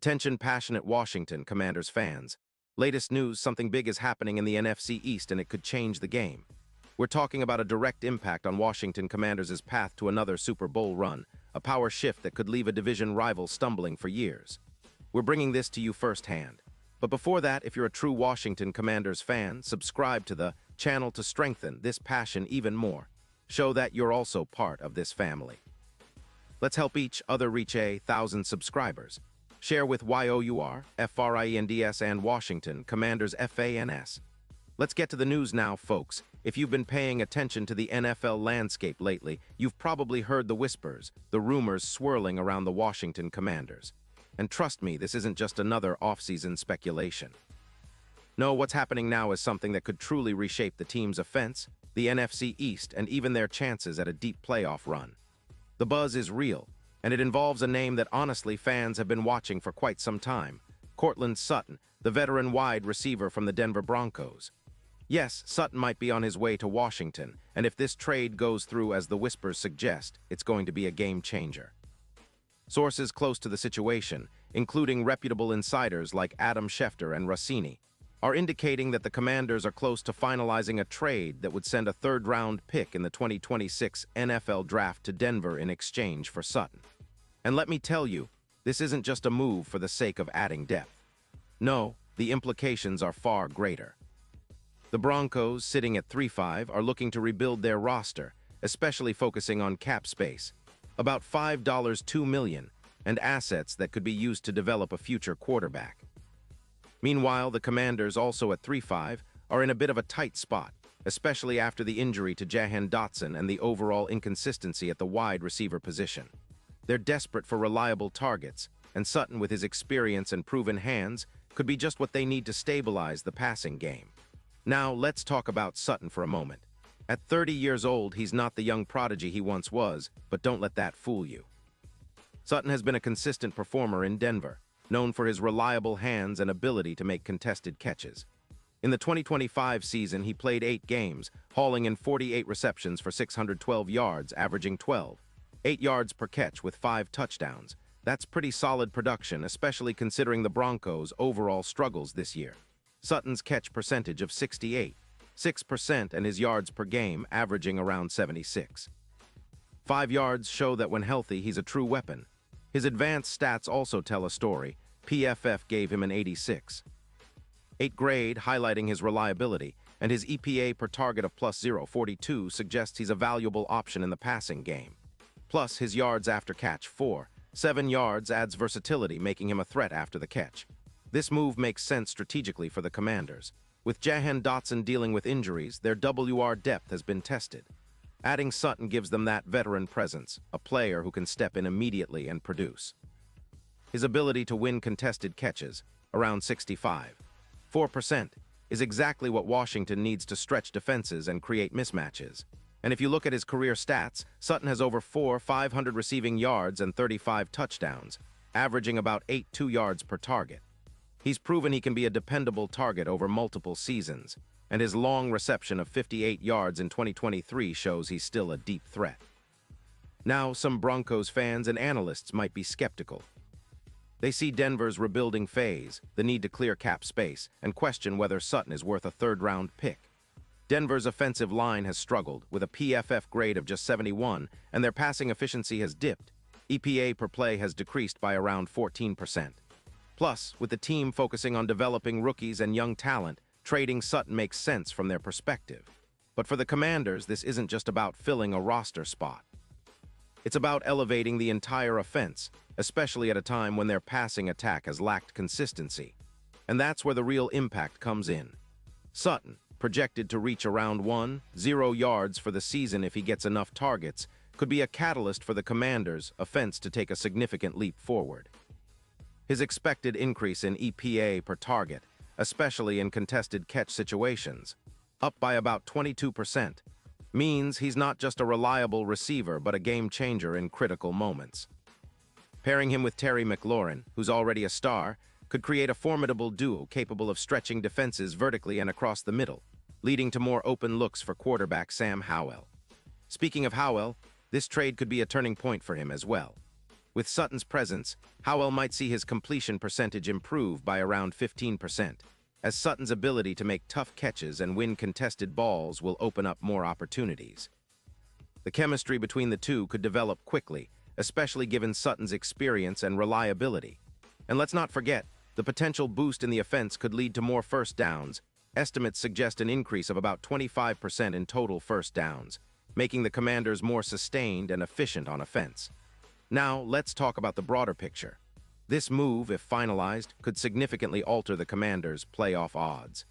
Attention passionate Washington Commanders fans. Latest news, something big is happening in the NFC East and it could change the game. We're talking about a direct impact on Washington Commanders' path to another Super Bowl run, a power shift that could leave a division rival stumbling for years. We're bringing this to you firsthand. But before that, if you're a true Washington Commanders fan, subscribe to the channel to strengthen this passion even more. Show that you're also part of this family. Let's help each other reach 1,000 subscribers. Share with YOUR, FRIENDS and Washington Commanders FANS. Let's get to the news now, folks. If you've been paying attention to the NFL landscape lately, you've probably heard the whispers, the rumors swirling around the Washington Commanders. And trust me, this isn't just another off-season speculation. No, what's happening now is something that could truly reshape the team's offense, the NFC East, and even their chances at a deep playoff run. The buzz is real, and it involves a name that honestly fans have been watching for quite some time: Courtland Sutton, the veteran wide receiver from the Denver Broncos. Yes, Sutton might be on his way to Washington, and if this trade goes through as the whispers suggest, it's going to be a game changer. Sources close to the situation, including reputable insiders like Adam Schefter and Rossini, are indicating that the Commanders are close to finalizing a trade that would send a third-round pick in the 2026 NFL Draft to Denver in exchange for Sutton. And let me tell you, this isn't just a move for the sake of adding depth. No, the implications are far greater. The Broncos, sitting at 3-5, are looking to rebuild their roster, especially focusing on cap space, about $2 million, and assets that could be used to develop a future quarterback. Meanwhile, the Commanders, also at 3-5, are in a bit of a tight spot, especially after the injury to Jahan Dotson and the overall inconsistency at the wide receiver position. They're desperate for reliable targets, and Sutton, with his experience and proven hands, could be just what they need to stabilize the passing game. Now, let's talk about Sutton for a moment. At 30 years old, he's not the young prodigy he once was, but don't let that fool you. Sutton has been a consistent performer in Denver, known for his reliable hands and ability to make contested catches. In the 2025 season, he played 8 games, hauling in 48 receptions for 612 yards, averaging 8 yards per catch with 5 touchdowns. That's pretty solid production, especially considering the Broncos' overall struggles this year. Sutton's catch percentage of 68.6% and his yards per game averaging around 76. 5 yards show that when healthy, he's a true weapon. His advanced stats also tell a story. PFF gave him an 86.8 grade, highlighting his reliability, and his EPA per target of plus 0.42 suggests he's a valuable option in the passing game. Plus, his yards after catch, 7 yards, adds versatility, making him a threat after the catch. This move makes sense strategically for the Commanders. With Jahan Dotson dealing with injuries, their WR depth has been tested. Adding Sutton gives them that veteran presence, a player who can step in immediately and produce. His ability to win contested catches, around 65.4%, is exactly what Washington needs to stretch defenses and create mismatches. And if you look at his career stats, Sutton has over 500 receiving yards and 35 touchdowns, averaging about 2 yards per target. He's proven he can be a dependable target over multiple seasons, and his long reception of 58 yards in 2023 shows he's still a deep threat. Now, some Broncos fans and analysts might be skeptical. They see Denver's rebuilding phase, the need to clear cap space, and question whether Sutton is worth a third-round pick. Denver's offensive line has struggled, with a PFF grade of just 71, and their passing efficiency has dipped. EPA per play has decreased by around 14%. Plus, with the team focusing on developing rookies and young talent, trading Sutton makes sense from their perspective. But for the Commanders, this isn't just about filling a roster spot. It's about elevating the entire offense, especially at a time when their passing attack has lacked consistency. And that's where the real impact comes in. Sutton, projected to reach around 10 yards for the season if he gets enough targets, could be a catalyst for the Commanders' offense to take a significant leap forward. His expected increase in EPA per target, especially in contested catch situations, up by about 22%, means he's not just a reliable receiver but a game-changer in critical moments. Pairing him with Terry McLaurin, who's already a star, could create a formidable duo capable of stretching defenses vertically and across the middle, leading to more open looks for quarterback Sam Howell. Speaking of Howell, this trade could be a turning point for him as well. With Sutton's presence, Howell might see his completion percentage improve by around 15%, as Sutton's ability to make tough catches and win contested balls will open up more opportunities. The chemistry between the two could develop quickly, especially given Sutton's experience and reliability. And let's not forget, the potential boost in the offense could lead to more first downs. Estimates suggest an increase of about 25% in total first downs, making the Commanders more sustained and efficient on offense. Now, let's talk about the broader picture. This move, if finalized, could significantly alter the Commanders' playoff odds.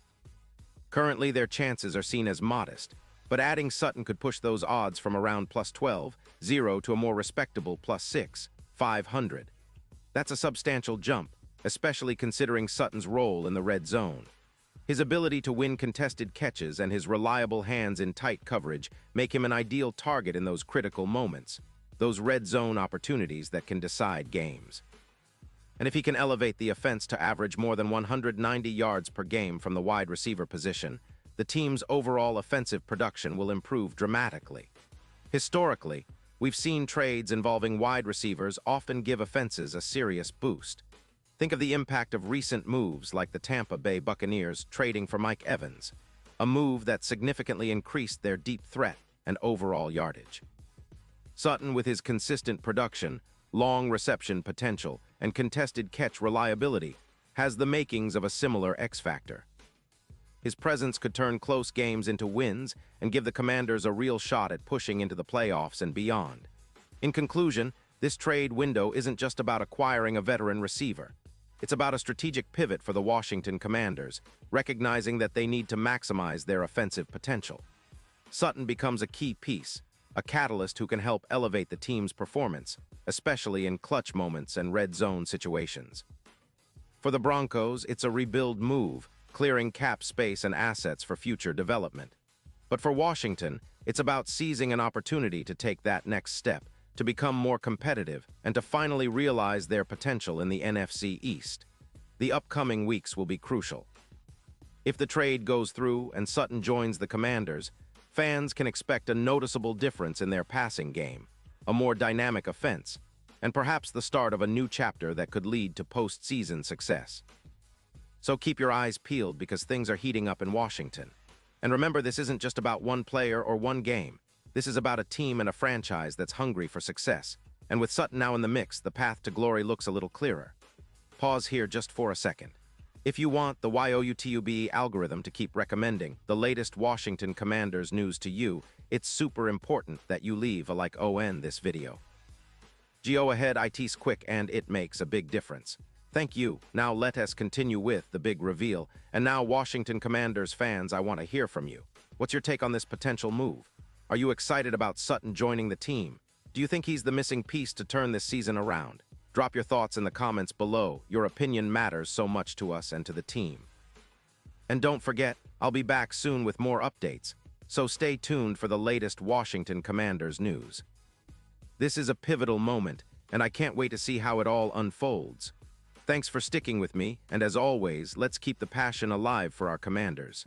Currently, their chances are seen as modest, but adding Sutton could push those odds from around +12-0 to a more respectable +6-500. That's a substantial jump, especially considering Sutton's role in the red zone. His ability to win contested catches and his reliable hands in tight coverage make him an ideal target in those critical moments, those red zone opportunities that can decide games. And if he can elevate the offense to average more than 190 yards per game from the wide receiver position, the team's overall offensive production will improve dramatically. Historically, we've seen trades involving wide receivers often give offenses a serious boost. Think of the impact of recent moves like the Tampa Bay Buccaneers trading for Mike Evans, a move that significantly increased their deep threat and overall yardage. Sutton, with his consistent production, long reception potential, and contested catch reliability, has the makings of a similar X-factor. His presence could turn close games into wins and give the Commanders a real shot at pushing into the playoffs and beyond. In conclusion, this trade window isn't just about acquiring a veteran receiver. It's about a strategic pivot for the Washington Commanders, recognizing that they need to maximize their offensive potential. Sutton becomes a key piece, a catalyst who can help elevate the team's performance, especially in clutch moments and red zone situations. For the Broncos, it's a rebuild move, clearing cap space and assets for future development. But for Washington, it's about seizing an opportunity to take that next step, to become more competitive, and to finally realize their potential in the NFC East. The upcoming weeks will be crucial. If the trade goes through and Sutton joins the Commanders, fans can expect a noticeable difference in their passing game, a more dynamic offense, and perhaps the start of a new chapter that could lead to postseason success. So keep your eyes peeled because things are heating up in Washington. And remember, this isn't just about one player or one game. This is about a team and a franchise that's hungry for success. And with Sutton now in the mix, the path to glory looks a little clearer. Pause here just for a second. If you want the YouTube algorithm to keep recommending the latest Washington Commanders news to you, it's super important that you leave a like on this video. Go ahead, it's quick and it makes a big difference. Thank you. Now let us continue with the big reveal. And now, Washington Commanders fans, I want to hear from you. What's your take on this potential move? Are you excited about Sutton joining the team? Do you think he's the missing piece to turn this season around? Drop your thoughts in the comments below. Your opinion matters so much to us and to the team. And don't forget, I'll be back soon with more updates, so stay tuned for the latest Washington Commanders news. This is a pivotal moment, and I can't wait to see how it all unfolds. Thanks for sticking with me, and as always, let's keep the passion alive for our Commanders.